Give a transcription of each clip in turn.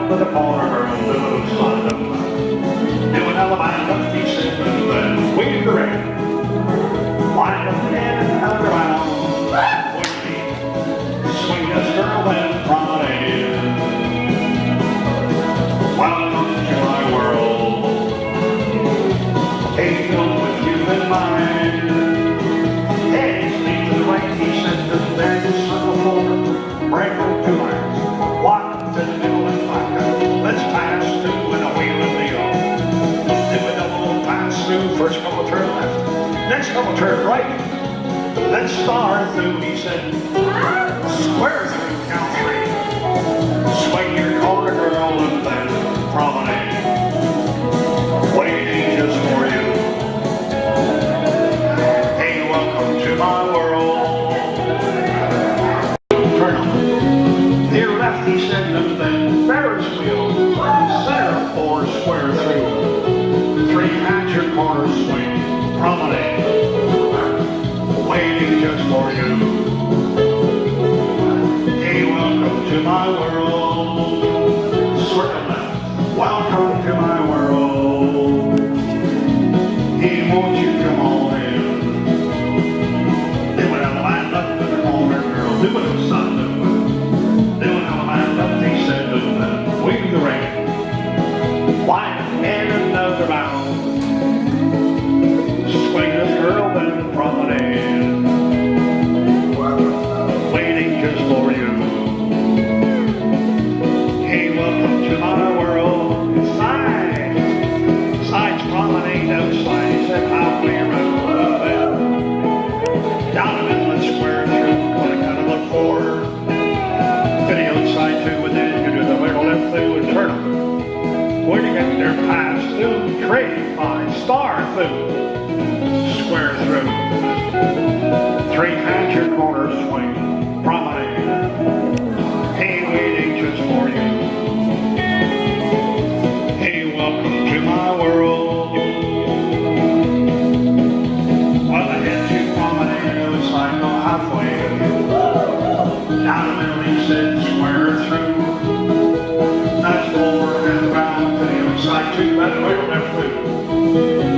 up with a corner and the little slide up. Doing Alabama, decent and then waiting the rain. Wind up in and out around. Swing this girl and promenade. Welcome to my world. Hey, go with you in mind. Hey, speak to the right, he said, the very circle forward. Break them 2 lines. Walk to the middle and back. Let's pass through in a wheeling deal. Do a double pass through. First couple turn left. Next couple turn right. Let's star through, he said. Square through, count 3. Swing your corner, girl, and then promenade. Waiting just for you. Hey, welcome to my world. Turn on. Near left, he said, and then Ferris wheel. Center 4, square through. 3 at your corner swing. Promenade. Waiting just for you. Hey, welcome to my world. Circle left. Welcome to my world. Hey, won't you come on in? Doing a line up in the corner, girl. Doing a sun up. Doing a line up, he said, and waiting the rain. Wind and another bound. Swing this girl, then promenade. Waiting just for you. Hey, welcome to my world. Sides promenade outside. He said, halfway around a little bit. Down the middle and square through. Gonna kind of look forward. To the outside too, and then you do the middle left through and turn them. When you get there, pass through, trade 5, star through. Square through. 3 at your corner swing. Promenade. Hey, waiting just for you. Hey, welcome to my world. Well, ahead you promenade, outside go halfway. Down the middle, he said, square through. That's forward and around to the outside too. That's the middle left through.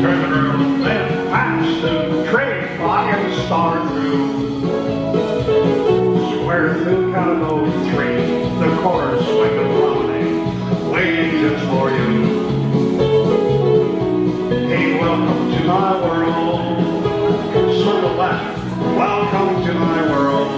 Turn it around, then pass through. Trade 5 and star through. Square through, count of those 3. The corner swing and promenade. Waiting just for you. Hey, welcome to my world. Circle left. Welcome to my world.